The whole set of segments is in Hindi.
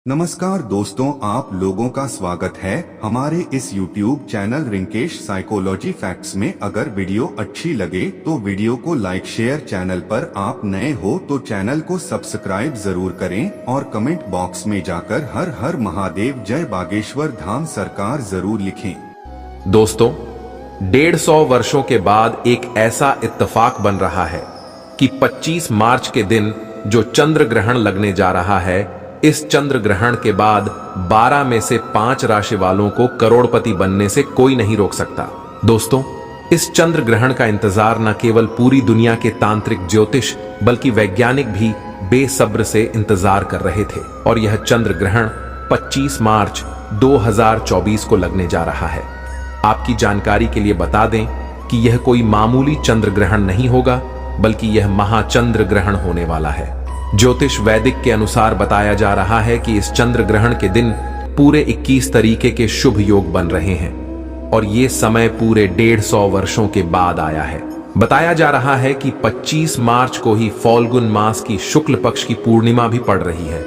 नमस्कार दोस्तों, आप लोगों का स्वागत है हमारे इस YouTube channel Rinkesh psychology facts में। अगर वीडियो अच्छी लगे तो वीडियो को लाइक शेयर, चैनल पर आप नए हो तो चैनल को सब्सक्राइब जरूर करें और कमेंट बॉक्स में जाकर हर हर महादेव जय बागेश्वर धाम सरकार जरूर लिखें। दोस्तों, 150 वर्षों के बाद एक ऐसा इत्तेफाक बन रहा है कि 25 मार्च के दिन जो चंद्र ग्रहण लगने जा रहा है, इस चंद्र ग्रहण के बाद 12 में से 5 राशि वालों को करोड़पति बनने से कोई नहीं रोक सकता। दोस्तों, इस चंद्र ग्रहण का इंतजार न केवल पूरी दुनिया के तांत्रिक ज्योतिष बल्कि वैज्ञानिक भी बेसब्र से इंतजार कर रहे थे। और यह चंद्र ग्रहण 25 मार्च 2024 को लगने जा रहा है। आपकी जानकारी के लिए बता दें कि यह कोई मामूली चंद्र ग्रहण नहीं होगा, बल्कि यह महाचंद्र ग्रहण होने वाला है। ज्योतिष वैदिक के अनुसार बताया जा रहा है कि इस चंद्र ग्रहण के दिन पूरे 21 तरीके के शुभ योग बन रहे हैं और ये समय पूरे 150 वर्षों के बाद आया है। बताया जा रहा है कि 25 मार्च को ही फाल्गुन मास की शुक्ल पक्ष की पूर्णिमा भी पड़ रही है।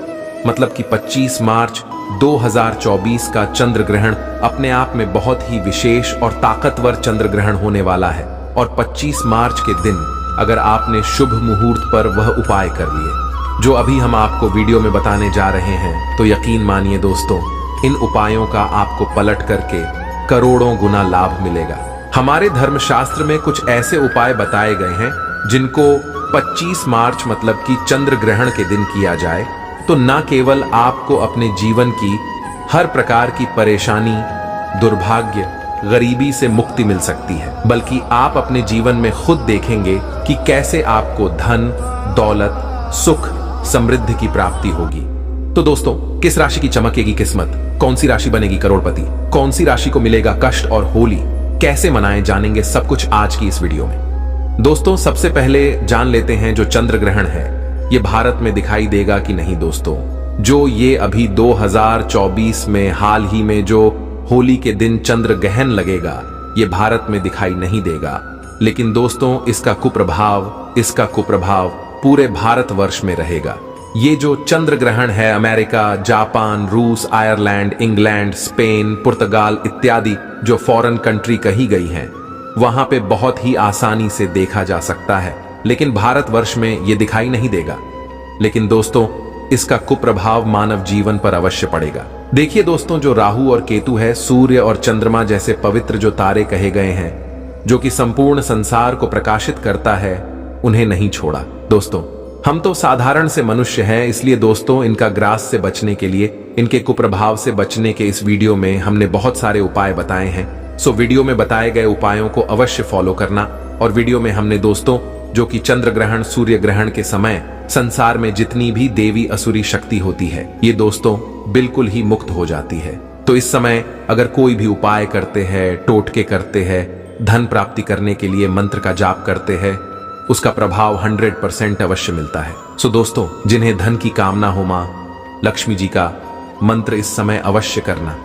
मतलब कि 25 मार्च 2024 का चंद्र ग्रहण अपने आप में बहुत ही विशेष और ताकतवर चंद्र ग्रहण होने वाला है। और 25 मार्च के दिन अगर आपने शुभ मुहूर्त पर वह उपाय कर लिए जो अभी हम आपको वीडियो में बताने जा रहे हैं, तो यकीन मानिए दोस्तों, इन उपायों का आपको पलट करके करोड़ों गुना लाभ मिलेगा। हमारे धर्मशास्त्र में कुछ ऐसे उपाय बताए गए हैं जिनको 25 मार्च मतलब कि चंद्र ग्रहण के दिन किया जाए तो न केवल आपको अपने जीवन की हर प्रकार की परेशानी, दुर्भाग्य, गरीबी से मुक्ति मिल सकती है, बल्कि आप अपने जीवन में खुद देखेंगे कि कैसे आपको धन, दौलत, सुख, समृद्धि की प्राप्ति होगी। तो दोस्तों, किस राशि की चमकेगी किस्मत, कौन सी राशि बनेगी करोड़पति, कौन सी राशि को मिलेगा कष्ट और होली, कैसे मनाएं, जानेंगे सब कुछ आज की इस वीडियो में। दोस्तों, सबसे पहले जान लेते हैं जो चंद्र ग्रहण है ये भारत में दिखाई देगा कि नहीं। दोस्तों, जो ये अभी 2024 में हाल ही में जो होली के दिन चंद्र ग्रहण लगेगा ये भारत में दिखाई नहीं देगा, लेकिन दोस्तों इसका कुप्रभाव पूरे भारतवर्ष में रहेगा। ये जो चंद्र ग्रहण है अमेरिका, जापान, रूस, आयरलैंड, इंग्लैंड, स्पेन, पुर्तगाल इत्यादि जो फॉरेन कंट्री कही गई हैं, वहां पे बहुत ही आसानी से देखा जा सकता है, लेकिन भारतवर्ष में ये दिखाई नहीं देगा। लेकिन दोस्तों, इसका कुप्रभाव मानव जीवन पर अवश्य पड़ेगा। देखिए दोस्तों, जो राहु और केतु है, सूर्य और चंद्रमा जैसे पवित्र जो तारे कहे गए हैं, जो कि संपूर्ण संसार को प्रकाशित करता है, उन्हें नहीं छोड़ा। दोस्तों, हम तो साधारण से मनुष्य हैं, इसलिए दोस्तों इनका ग्रास से बचने के लिए, इनके कुप्रभाव से बचने के इस वीडियो में हमने बहुत सारे उपाय बताए हैं। सो वीडियो में बताए गए उपायों को अवश्य फॉलो करना। और वीडियो में हमने दोस्तों जो कि चंद्र ग्रहण, सूर्य ग्रहण के समय संसार में जितनी भी देवी असुरी शक्ति होती है, ये दोस्तों बिल्कुल ही मुक्त हो जाती है। तो इस समय अगर कोई भी उपाय करते हैं, टोटके करते हैं, धन प्राप्ति करने के लिए मंत्र का जाप करते हैं, उसका प्रभाव 100% अवश्य मिलता है। सो दोस्तों, जिन्हें धन की कामना हो, मां लक्ष्मी जी का मंत्र इस समय अवश्य करना।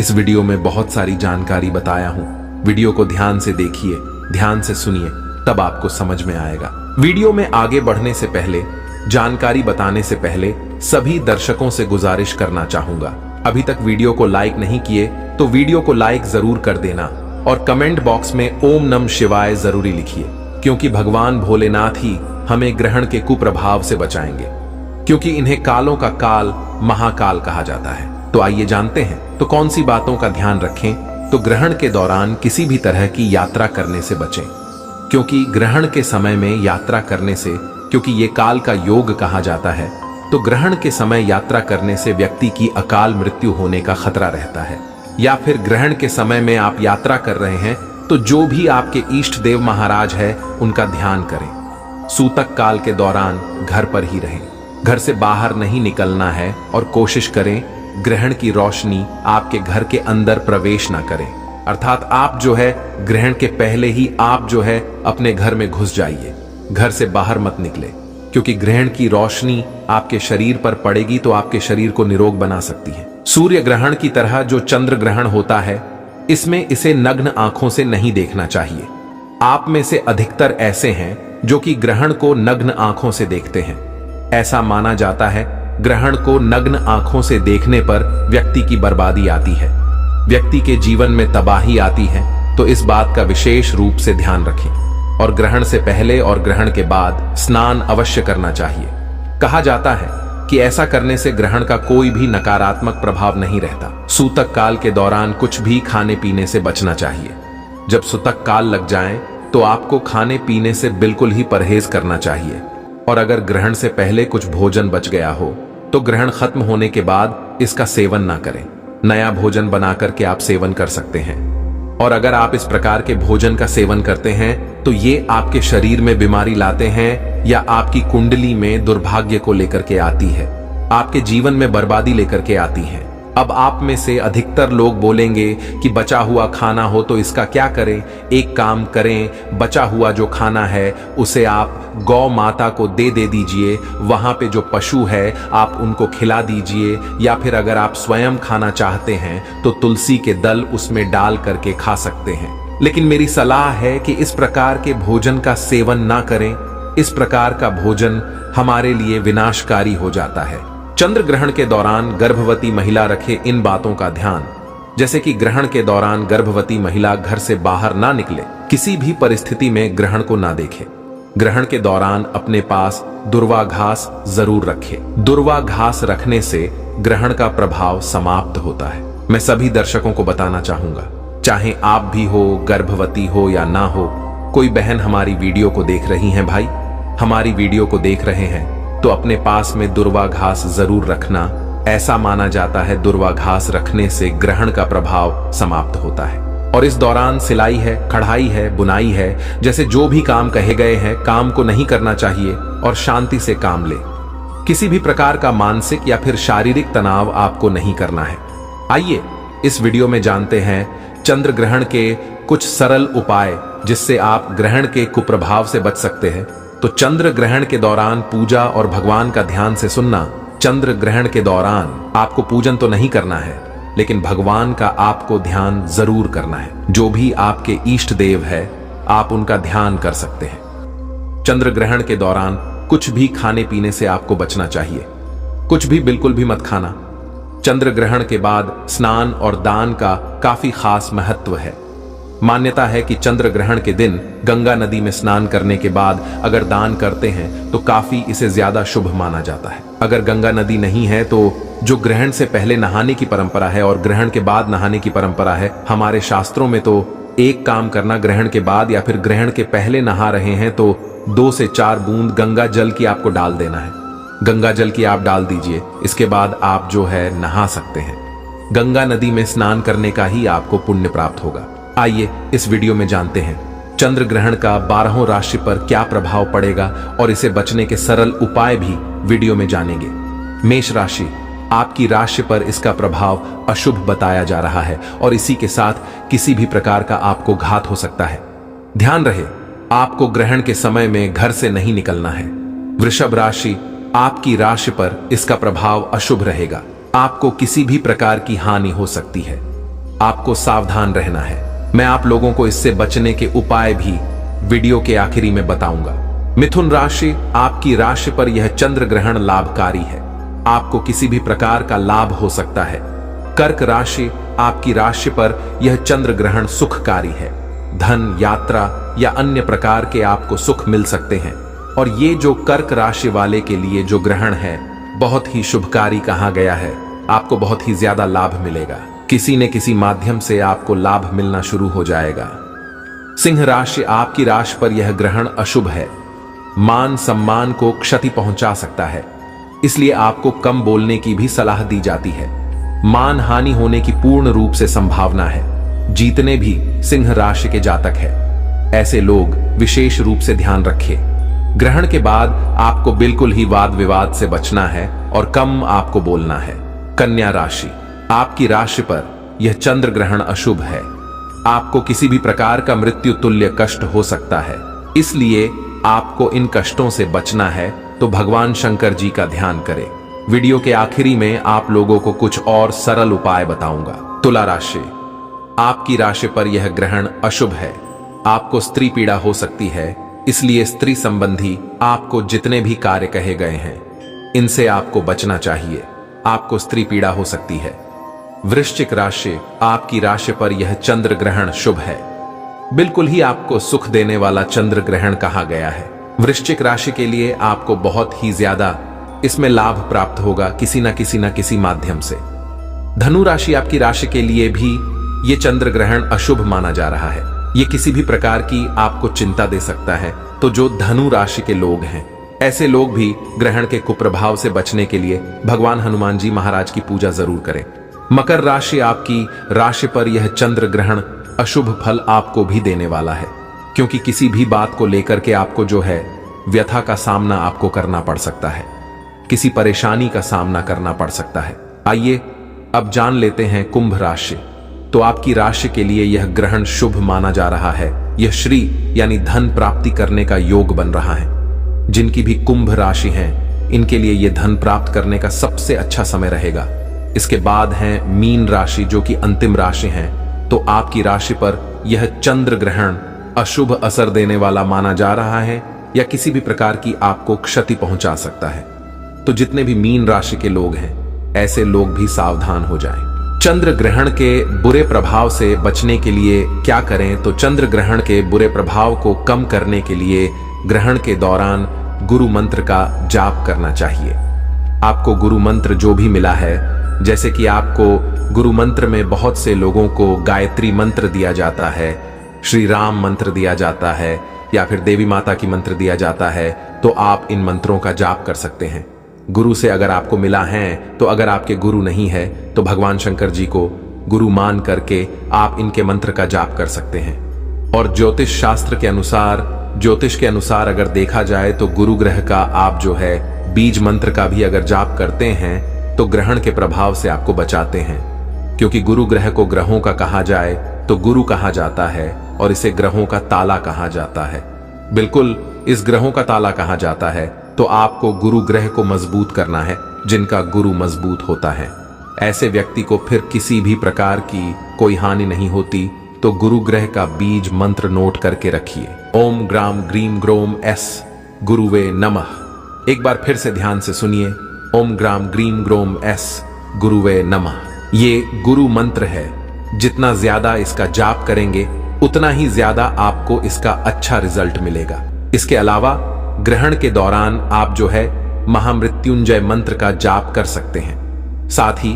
इस वीडियो में बहुत सारी जानकारी बताया हूं, वीडियो को ध्यान से देखिए, ध्यान से सुनिए, तब आपको समझ में आएगा। वीडियो में आगे बढ़ने से पहले, जानकारी बताने से पहले सभी दर्शकों से गुजारिश करना चाहूंगा, अभी तक वीडियो को लाइक नहीं किए तो वीडियो को लाइक जरूर कर देना और कमेंट बॉक्स में ओम नमः शिवाय जरूरी लिखिए, क्योंकि भगवान भोलेनाथ ही हमें ग्रहण के कुप्रभाव से बचाएंगे, क्योंकि इन्हें कालों का काल महाकाल कहा जाता है। तो आइए जानते हैं तो कौन सी बातों का ध्यान रखें। तो ग्रहण के दौरान किसी भी तरह की यात्रा करने से बचें, क्योंकि ग्रहण के समय में यात्रा करने से, क्योंकि ये काल का योग कहा जाता है, तो ग्रहण के समय यात्रा करने से व्यक्ति की अकाल मृत्यु होने का खतरा रहता है। या फिर ग्रहण के समय में आप यात्रा कर रहे हैं तो जो भी आपके इष्ट देव महाराज है उनका ध्यान करें। सूतक काल के दौरान घर पर ही रहें, घर से बाहर नहीं निकलना है और कोशिश करें ग्रहण की रोशनी आपके घर के अंदर प्रवेश ना करें। अर्थात आप जो है ग्रहण के पहले ही आप जो है अपने घर में घुस जाइए, घर से बाहर मत निकले, क्योंकि ग्रहण की रोशनी आपके शरीर पर पड़ेगी तो आपके शरीर को निरोग बना सकती है। सूर्य ग्रहण की तरह जो चंद्र ग्रहण होता है, इसमें इसे नग्न आंखों से नहीं देखना चाहिए। आप में से अधिकतर ऐसे हैं जो कि ग्रहण को नग्न आंखों से देखते हैं। ऐसा माना जाता है ग्रहण को नग्न आंखों से देखने पर व्यक्ति की बर्बादी आती है, व्यक्ति के जीवन में तबाही आती है। तो इस बात का विशेष रूप से ध्यान रखें और ग्रहण से पहले और ग्रहण के बाद स्नान अवश्य करना चाहिए। कहा जाता है कि ऐसा करने से ग्रहण का कोई भी नकारात्मक प्रभाव नहीं रहता। सूतक काल के दौरान कुछ भी खाने पीने से बचना चाहिए। जब सूतक काल लग जाए तो आपको खाने पीने से बिल्कुल ही परहेज करना चाहिए। और अगर ग्रहण से पहले कुछ भोजन बच गया हो तो ग्रहण खत्म होने के बाद इसका सेवन ना करें। नया भोजन बनाकर के आप सेवन कर सकते हैं। और अगर आप इस प्रकार के भोजन का सेवन करते हैं तो ये आपके शरीर में बीमारी लाते हैं या आपकी कुंडली में दुर्भाग्य को लेकर के आती है, आपके जीवन में बर्बादी लेकर के आती है। अब आप में से अधिकतर लोग बोलेंगे कि बचा हुआ खाना हो तो इसका क्या करें। एक काम करें, बचा हुआ जो खाना है उसे आप गौ माता को दे दीजिए। वहां पे जो पशु है आप उनको खिला दीजिए, या फिर अगर आप स्वयं खाना चाहते हैं तो तुलसी के दल उसमें डाल करके खा सकते हैं। लेकिन मेरी सलाह है कि इस प्रकार के भोजन का सेवन ना करें। इस प्रकार का भोजन हमारे लिए विनाशकारी हो जाता है। चंद्र ग्रहण के दौरान गर्भवती महिला रखे इन बातों का ध्यान, जैसे कि ग्रहण के दौरान गर्भवती महिला घर से बाहर ना निकले, किसी भी परिस्थिति में ग्रहण को ना देखे। ग्रहण के दौरान अपने पास दुर्वा घास जरूर रखे। दुर्वा घास रखने से ग्रहण का प्रभाव समाप्त होता है। मैं सभी दर्शकों को बताना चाहूंगा, चाहे आप भी हो, गर्भवती हो या ना हो, कोई बहन हमारी वीडियो को देख रही हैं, भाई हमारी वीडियो को देख रहे हैं तो अपने पास में दुर्वा घास जरूर रखना। ऐसा माना जाता है दुर्वा घास रखने से ग्रहण का प्रभाव समाप्त होता है। और इस दौरान सिलाई है, कढ़ाई है, बुनाई है, जैसे जो भी काम कहे गए हैं काम को नहीं करना चाहिए और शांति से काम ले। किसी भी प्रकार का मानसिक या फिर शारीरिक तनाव आपको नहीं करना है। आइए इस वीडियो में जानते हैं चंद्र ग्रहण के कुछ सरल उपाय जिससे आप ग्रहण के कुप्रभाव से बच सकते हैं। तो चंद्र ग्रहण के दौरान पूजा और भगवान का ध्यान से सुनना। चंद्र ग्रहण के दौरान आपको पूजन तो नहीं करना है, लेकिन भगवान का आपको ध्यान जरूर करना है। जो भी आपके इष्ट देव है आप उनका ध्यान कर सकते हैं। चंद्र ग्रहण के दौरान कुछ भी खाने पीने से आपको बचना चाहिए, कुछ भी बिल्कुल भी मत खाना। चंद्र ग्रहण के बाद स्नान और दान का काफी खास महत्व है। मान्यता है कि चंद्र ग्रहण के दिन गंगा नदी में स्नान करने के बाद अगर दान करते हैं तो काफी इसे ज्यादा शुभ माना जाता है। अगर गंगा नदी नहीं है तो जो ग्रहण से पहले नहाने की परंपरा है और ग्रहण के बाद नहाने की परंपरा है, हमारे शास्त्रों में तो एक काम करना, ग्रहण के बाद या फिर ग्रहण के पहले नहा रहे हैं तो 2 से 4 बूंद गंगा जल की आपको डाल देना है। गंगा जल की आप डाल दीजिए, इसके बाद आप जो है नहा सकते हैं। गंगा नदी में स्नान करने का ही आपको पुण्य प्राप्त होगा। आइए इस वीडियो में जानते हैं चंद्र ग्रहण का 12 राशि पर क्या प्रभाव पड़ेगा और इसे बचने के सरल उपाय भी वीडियो में जानेंगे। मेष राशि, आपकी राशि पर इसका प्रभाव अशुभ बताया जा रहा है और इसी के साथ किसी भी प्रकार का आपको घात हो सकता है। ध्यान रहे, आपको ग्रहण के समय में घर से नहीं निकलना है। वृषभ राशि, आपकी राशि पर इसका प्रभाव अशुभ रहेगा। आपको किसी भी प्रकार की हानि हो सकती है। आपको सावधान रहना है। मैं आप लोगों को इससे बचने के उपाय भी वीडियो के आखिरी में बताऊंगा। मिथुन राशि, आपकी राशि पर यह चंद्र ग्रहण लाभकारी है। आपको किसी भी प्रकार का लाभ हो सकता है। कर्क राशि, आपकी राशि पर यह चंद्र ग्रहण सुखकारी है। धन, यात्रा या अन्य प्रकार के आपको सुख मिल सकते हैं। और ये जो कर्क राशि वाले के लिए जो ग्रहण है बहुत ही शुभकारी कहा गया है। आपको बहुत ही ज्यादा लाभ मिलेगा। किसी न किसी माध्यम से आपको लाभ मिलना शुरू हो जाएगा। सिंह राशि, आपकी राशि पर यह ग्रहण अशुभ है। मान सम्मान को क्षति पहुंचा सकता है, इसलिए आपको कम बोलने की भी सलाह दी जाती है। मान हानि होने की पूर्ण रूप से संभावना है। जीतने भी सिंह राशि के जातक है। ऐसे लोग विशेष रूप से ध्यान रखें। ग्रहण के बाद आपको बिल्कुल ही वाद विवाद से बचना है और कम आपको बोलना है। कन्या राशि, आपकी राशि पर यह चंद्र ग्रहण अशुभ है। आपको किसी भी प्रकार का मृत्यु तुल्य कष्ट हो सकता है, इसलिए आपको इन कष्टों से बचना है तो भगवान शंकर जी का ध्यान करें। वीडियो के आखिरी में आप लोगों को कुछ और सरल उपाय बताऊंगा। तुला राशि, आपकी राशि पर यह ग्रहण अशुभ है। आपको स्त्री पीड़ा हो सकती है, इसलिए स्त्री संबंधी आपको जितने भी कार्य कहे गए हैं इनसे आपको बचना चाहिए। आपको स्त्री पीड़ा हो सकती है। वृश्चिक राशि, आपकी राशि पर यह चंद्र ग्रहण शुभ है। बिल्कुल ही आपको सुख देने वाला चंद्र ग्रहण कहा गया है। वृश्चिक राशि के लिए आपको बहुत ही ज्यादा इसमें लाभ प्राप्त होगा किसी न किसी माध्यम से। धनु राशि, आपकी राशि के लिए भी ये चंद्र ग्रहण अशुभ माना जा रहा है। ये किसी भी प्रकार की आपको चिंता दे सकता है। तो जो धनु राशि के लोग हैं, ऐसे लोग भी ग्रहण के कुप्रभाव से बचने के लिए भगवान हनुमान जी महाराज की पूजा जरूर करें। मकर राशि, आपकी राशि पर यह चंद्र ग्रहण अशुभ फल आपको भी देने वाला है, क्योंकि किसी भी बात को लेकर के आपको जो है व्यथा का सामना आपको करना पड़ सकता है, किसी परेशानी का सामना करना पड़ सकता है। आइए अब जान लेते हैं कुंभ राशि। तो आपकी राशि के लिए यह ग्रहण शुभ माना जा रहा है। यह श्री यानी धन प्राप्ति करने का योग बन रहा है। जिनकी भी कुंभ राशि है, इनके लिए यह धन प्राप्त करने का सबसे अच्छा समय रहेगा। इसके बाद है मीन राशि, जो कि अंतिम राशि है। तो आपकी राशि पर यह चंद्र ग्रहण अशुभ असर देने वाला माना जा रहा है, या किसी भी प्रकार की आपको क्षति पहुंचा सकता है। तो जितने भी मीन राशि के लोग हैं, ऐसे लोग भी सावधान हो जाएं। चंद्र ग्रहण के बुरे प्रभाव से बचने के लिए क्या करें? तो चंद्र ग्रहण के बुरे प्रभाव को कम करने के लिए ग्रहण के दौरान गुरु मंत्र का जाप करना चाहिए। आपको गुरु मंत्र जो भी मिला है, जैसे कि आपको गुरु मंत्र में बहुत से लोगों को गायत्री मंत्र दिया जाता है, श्री राम मंत्र दिया जाता है, या फिर देवी माता की मंत्र दिया जाता है, तो आप इन मंत्रों का जाप कर सकते हैं। गुरु से अगर आपको मिला है, तो अगर आपके गुरु नहीं है तो भगवान शंकर जी को गुरु मान करके आप इनके मंत्र का जाप कर सकते हैं। और ज्योतिष शास्त्र के अनुसार, ज्योतिष के अनुसार अगर देखा जाए तो गुरु ग्रह का आप जो है बीज मंत्र का भी अगर जाप करते हैं तो ग्रहण के प्रभाव से आपको बचाते हैं। क्योंकि गुरु ग्रह को ग्रहों का कहा जाए तो गुरु कहा जाता है, और इसे ग्रहों का ताला कहा जाता है। बिल्कुल इस ग्रहों का ताला कहा जाता है। तो आपको गुरु ग्रह को मजबूत करना है। जिनका गुरु मजबूत होता है, ऐसे व्यक्ति को फिर किसी भी प्रकार की कोई हानि नहीं होती। तो गुरु ग्रह का बीज मंत्र नोट करके रखिए। ओम ग्राम ग्रीम ग्रोम एस गुरुवे नमः। एक बार फिर से ध्यान से सुनिए। ओम ग्राम ग्रीम ग्रोम एस गुरुवे नमः। ये गुरु मंत्र है। जितना ज्यादा इसका जाप करेंगे, उतना ही ज्यादा आपको इसका अच्छा रिजल्ट मिलेगा। इसके अलावा ग्रहण के दौरान आप जो है महामृत्युंजय मंत्र का जाप कर सकते हैं। साथ ही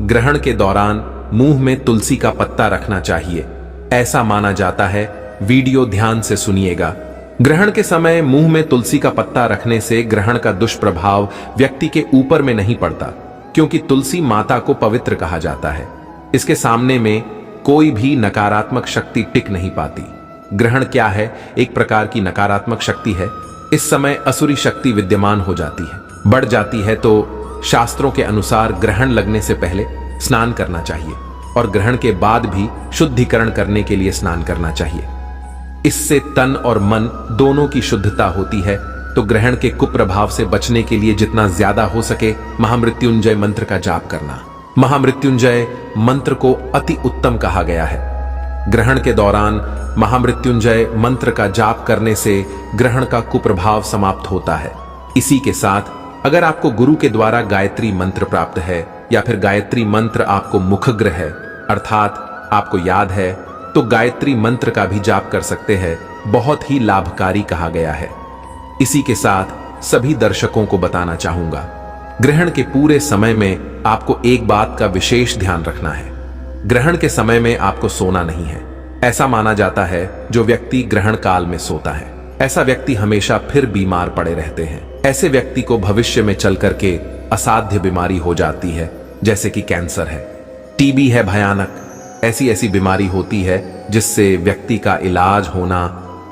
ग्रहण के दौरान मुंह में तुलसी का पत्ता रखना चाहिए, ऐसा माना जाता है। वीडियो ध्यान से सुनिएगा। ग्रहण के समय मुंह में तुलसी का पत्ता रखने से ग्रहण का दुष्प्रभाव व्यक्ति के ऊपर में नहीं पड़ता, क्योंकि तुलसी माता को पवित्र कहा जाता है। इसके सामने में कोई भी नकारात्मक शक्ति टिक नहीं पाती। ग्रहण क्या है? एक प्रकार की नकारात्मक शक्ति है। इस समय असुरी शक्ति विद्यमान हो जाती है, बढ़ जाती है। तो शास्त्रों के अनुसार ग्रहण लगने से पहले स्नान करना चाहिए, और ग्रहण के बाद भी शुद्धिकरण करने के लिए स्नान करना चाहिए। इससे तन और मन दोनों की शुद्धता होती है। तो ग्रहण के कुप्रभाव से बचने के लिए जितना ज्यादा हो सके महामृत्युंजय मंत्र का जाप करना। महामृत्युंजय मंत्र को अति उत्तम कहा गया है। ग्रहण के दौरान महामृत्युंजय मंत्र का जाप करने से ग्रहण का कुप्रभाव समाप्त होता है। इसी के साथ अगर आपको गुरु के द्वारा गायत्री मंत्र प्राप्त है, या फिर गायत्री मंत्र आपको मुखग्र है, अर्थात आपको याद है, तो गायत्री मंत्र का भी जाप कर सकते हैं। बहुत ही लाभकारी कहा गया है। इसी के साथ सभी दर्शकों को बताना चाहूंगा, ग्रहण के पूरे समय में आपको एक बात का विशेष ध्यान रखना है। ग्रहण के समय में आपको सोना नहीं है। ऐसा माना जाता है जो व्यक्ति ग्रहण काल में सोता है, ऐसा व्यक्ति हमेशा फिर बीमार पड़े रहते हैं। ऐसे व्यक्ति को भविष्य में चल करके असाध्य बीमारी हो जाती है, जैसे कि कैंसर है, टीबी है, भयानक ऐसी बीमारी होती है जिससे व्यक्ति का इलाज होना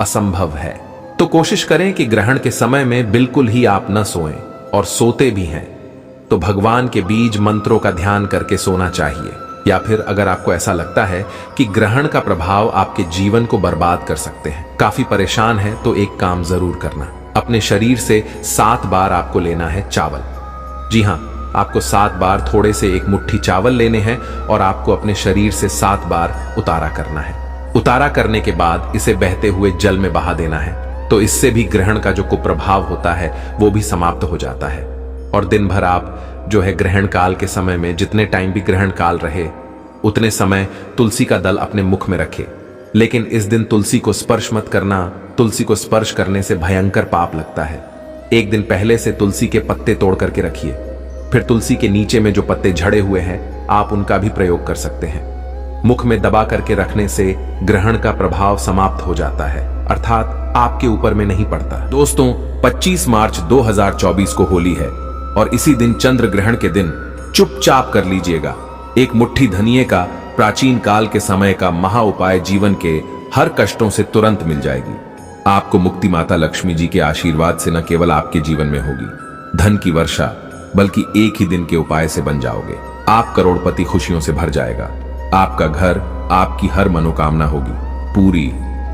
असंभव है। तो कोशिश करें कि ग्रहण के समय में बिल्कुल ही आप न सोएं, और सोते भी हैं तो भगवान के बीज मंत्रों का ध्यान करके सोना चाहिए। या फिर अगर आपको ऐसा लगता है कि ग्रहण का प्रभाव आपके जीवन को बर्बाद कर सकते हैं, काफी परेशान है, तो एक काम जरूर करना। अपने शरीर से 7 बार आपको लेना है चावल। जी हां, आपको 7 बार थोड़े से एक मुट्ठी चावल लेने हैं, और आपको अपने शरीर से 7 बार उतारा करना है। उतारा करने के बाद इसे बहते हुए जल में बहा देना है। तो इससे भी ग्रहण का जो कुप्रभाव होता है वो भी समाप्त हो जाता है। और दिन भर आप जो है ग्रहण काल के समय में जितने टाइम भी ग्रहण काल रहे उतने समय तुलसी का दल अपने मुख में रखे। लेकिन इस दिन तुलसी को स्पर्श मत करना। तुलसी को स्पर्श करने से भयंकर पाप लगता है। एक दिन पहले से तुलसी के पत्ते तोड़ करके रखिए। फिर तुलसी के नीचे में जो पत्ते झड़े हुए हैं आप उनका भी प्रयोग कर सकते हैं। मुख में दबा करके रखने से ग्रहण का प्रभाव समाप्त हो जाता है, अर्थात आपके ऊपर में नहीं पड़ता। दोस्तों, 25 मार्च 2024 को होली है और इसी दिन चंद्र ग्रहण के दिन चुपचाप कर लीजिएगा एक मुट्ठी धनिये का प्राचीन काल के समय का महा उपाय जीवन के हर कष्टों से तुरंत मिल जाएगी। आपको मुक्ति माता लक्ष्मी जी के आशीर्वाद से न केवल आपके जीवन में होगी धन की वर्षा, बल्कि एक ही दिन के उपाय से बन जाओगे। आप करोड़पति खुशियों से भर जाएगा। आपका घर, आपकी हर मनोकामना होगी पूरी।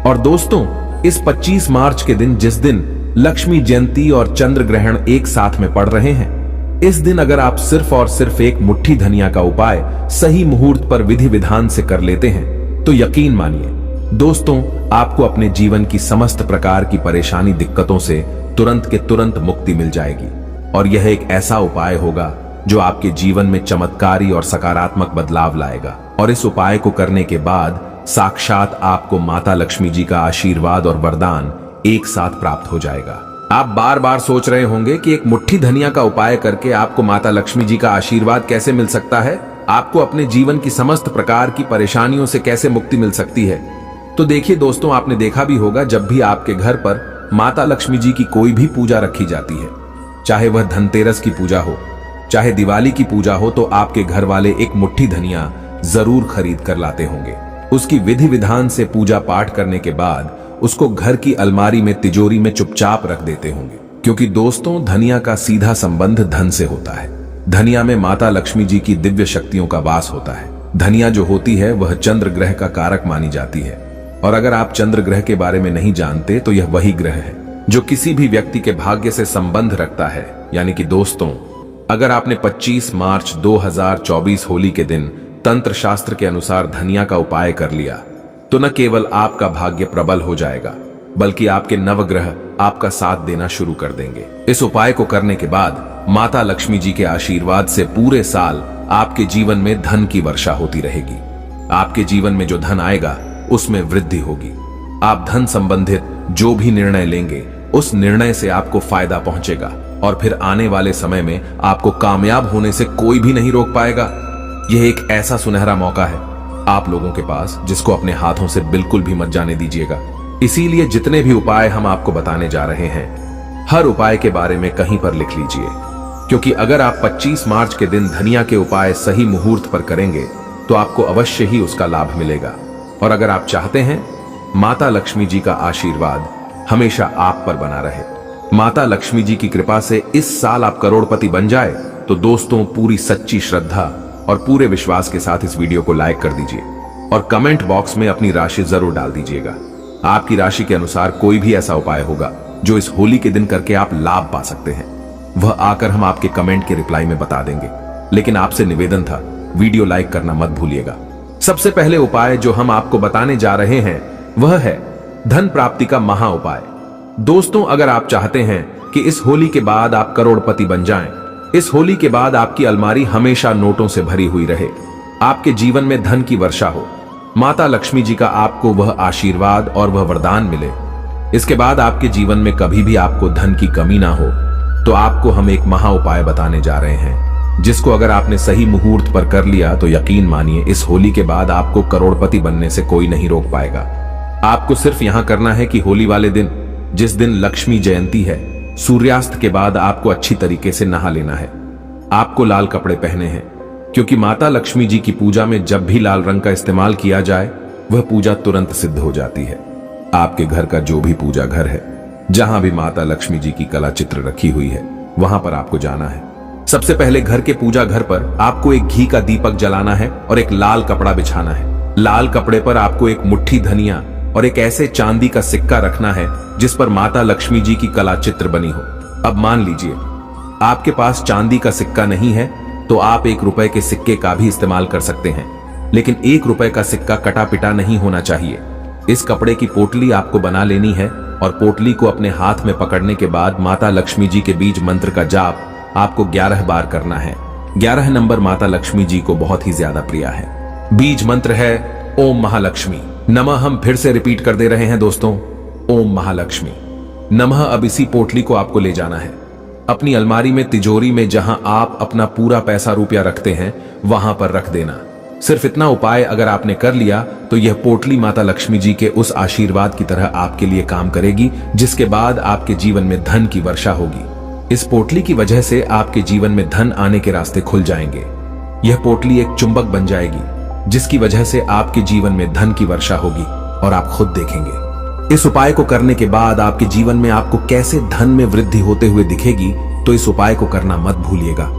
और दोस्तों, इस 25 मार्च के दिन, जिस दिन लक्ष्मी जयंती और चंद्र ग्रहण एक साथ में पड़ रहे हैं, इस दिन अगर आप सिर्फ और सिर्फ एक मुट्ठी धनिया का उपाय सही मुहूर्त पर विधि विधान से कर लेते हैं तो यकीन मानिए दोस्तों, आपको अपने जीवन की समस्त प्रकार की परेशानी दिक्कतों से तुरंत के तुरंत मुक्ति मिल जाएगी। और यह एक ऐसा उपाय होगा जो आपके जीवन में चमत्कारी और सकारात्मक बदलाव लाएगा। और इस उपाय को करने के बाद साक्षात आपको माता लक्ष्मी जी का आशीर्वाद और वरदान एक साथ प्राप्त हो जाएगा। आप बार बार सोच रहे होंगे कि एक मुट्ठी धनिया का उपाय करके आपको माता लक्ष्मी जी का आशीर्वाद कैसे मिल सकता है, आपको अपने जीवन की समस्त प्रकार की परेशानियों से कैसे मुक्ति मिल सकती है। तो देखिए दोस्तों, आपने देखा भी होगा जब भी आपके घर पर माता लक्ष्मी जी की कोई भी पूजा रखी जाती है, चाहे वह धनतेरस की पूजा हो, चाहे दिवाली की पूजा हो, तो आपके घर वाले एक मुट्ठी धनिया जरूर खरीद कर लाते होंगे। उसकी विधि विधान से पूजा पाठ करने के बाद उसको घर की अलमारी में, तिजोरी में चुपचाप रख देते होंगे। क्योंकि दोस्तों, धनिया का सीधा संबंध धन से होता है। धनिया में माता लक्ष्मी जी की दिव्य शक्तियों का वास होता है। धनिया जो होती है वह चंद्र ग्रह का कारक मानी जाती है। और अगर आप चंद्र ग्रह के बारे में नहीं जानते तो यह वही ग्रह है जो किसी भी व्यक्ति के भाग्य से संबंध रखता है। यानी कि दोस्तों, अगर आपने 25 मार्च 2024 होली के दिन तंत्र शास्त्र के अनुसार धनिया का उपाय कर लिया तो न केवल आपका भाग्य प्रबल हो जाएगा, बल्कि आपके नवग्रह आपका साथ देना शुरू कर देंगे। इस उपाय को करने के बाद माता लक्ष्मी जी के आशीर्वाद से पूरे साल आपके जीवन में धन की वर्षा होती रहेगी। आपके जीवन में जो धन आएगा उसमें वृद्धि होगी। आप धन संबंधित जो भी निर्णय लेंगे उस निर्णय से आपको फायदा पहुंचेगा और फिर आने वाले समय में आपको कामयाब होने से कोई भी नहीं रोक पाएगा। यह एक ऐसा सुनहरा मौका है आप लोगों के पास जिसको अपने हाथों से बिल्कुल भी मत जाने दीजिएगा। इसीलिए जितने भी उपाय हम आपको बताने जा रहे हैं, हर उपाय के बारे में कहीं पर लिख लीजिए, क्योंकि अगर आप 25 मार्च के दिन धनिया के उपाय सही मुहूर्त पर करेंगे तो आपको अवश्य ही उसका लाभ मिलेगा। और अगर आप चाहते हैं माता लक्ष्मी जी का आशीर्वाद हमेशा आप पर बना रहे, माता लक्ष्मी जी की कृपा से इस साल आप करोड़पति बन जाए, तो दोस्तों पूरी सच्ची श्रद्धा और पूरे विश्वास के साथ इस वीडियो को लाइक कर दीजिए और कमेंट बॉक्स में अपनी राशि जरूर डाल दीजिएगा। आपकी राशि के अनुसार कोई भी ऐसा उपाय होगा जो इस होली के दिन करके आप लाभ पा सकते हैं, वह आकर हम आपके कमेंट के रिप्लाई में बता देंगे। लेकिन आपसे निवेदन था, वीडियो लाइक करना मत भूलिएगा। सबसे पहले उपाय जो हम आपको बताने जा रहे हैं वह है धन प्राप्ति का महा उपाय। दोस्तों, अगर आप चाहते हैं कि इस होली के बाद आप करोड़पति बन जाएं, इस होली के बाद आपकी अलमारी हमेशा नोटों से भरी हुई रहे, आपके जीवन में धन की वर्षा हो, माता लक्ष्मी जी का आपको वह आशीर्वाद और वह वरदान मिले, इसके बाद आपके जीवन में कभी भी आपको धन की कमी ना हो, तो आपको हम एक महा उपाय बताने जा रहे हैं जिसको अगर आपने सही मुहूर्त पर कर लिया तो यकीन मानिए इस होली के बाद आपको करोड़पति बनने से कोई नहीं रोक पाएगा। आपको सिर्फ यहां करना है कि होली वाले दिन, जिस दिन लक्ष्मी जयंती है, सूर्यास्त के बाद आपको अच्छी तरीके से नहा लेना है। आपको लाल कपड़े पहने हैं, क्योंकि माता लक्ष्मी जी की पूजा में जब भी लाल रंग का इस्तेमाल किया जाए वह पूजा तुरंत सिद्ध हो जाती है। आपके घर का जो भी पूजा घर है, जहां भी माता लक्ष्मी जी की कला चित्र रखी हुई है, वहां पर आपको जाना है। सबसे पहले घर के पूजा घर पर आपको एक घी का दीपक जलाना है और एक लाल कपड़ा बिछाना है। लाल कपड़े पर आपको एक मुट्ठी धनिया और एक ऐसे चांदी का सिक्का रखना है जिस पर माता लक्ष्मी जी की कला चित्र बनी हो। अब मान लीजिए आपके पास चांदी का सिक्का नहीं है तो आप 1 रुपए के सिक्के का भी इस्तेमाल कर सकते हैं, लेकिन 1 रुपए का सिक्का कटा पिटा नहीं होना चाहिए। इस कपड़े की पोटली आपको बना लेनी है और पोटली को अपने हाथ में पकड़ने के बाद माता लक्ष्मी जी के बीज मंत्र का जाप आपको 11 बार करना है। 11 नंबर माता लक्ष्मी जी को बहुत ही ज्यादा प्रिय है। बीज मंत्र है ओम महालक्ष्मी नमः। हम फिर से रिपीट कर दे रहे हैं दोस्तों, ओम महालक्ष्मी नमः। अब इसी पोटली को आपको ले जाना है अपनी अलमारी में, तिजोरी में, जहां आप अपना पूरा पैसा रुपया रखते हैं वहां पर रख देना। सिर्फ इतना उपाय अगर आपने कर लिया तो यह पोटली माता लक्ष्मी जी के उस आशीर्वाद की तरह आपके लिए काम करेगी, जिसके बाद आपके जीवन में धन की वर्षा होगी। इस पोटली की वजह से आपके जीवन में धन आने के रास्ते खुल जाएंगे। यह पोटली एक चुंबक बन जाएगी, जिसकी वजह से आपके जीवन में धन की वर्षा होगी और आप खुद देखेंगे। इस उपाय को करने के बाद आपके जीवन में आपको कैसे धन में वृद्धि होते हुए दिखेगी, तो इस उपाय को करना मत भूलिएगा।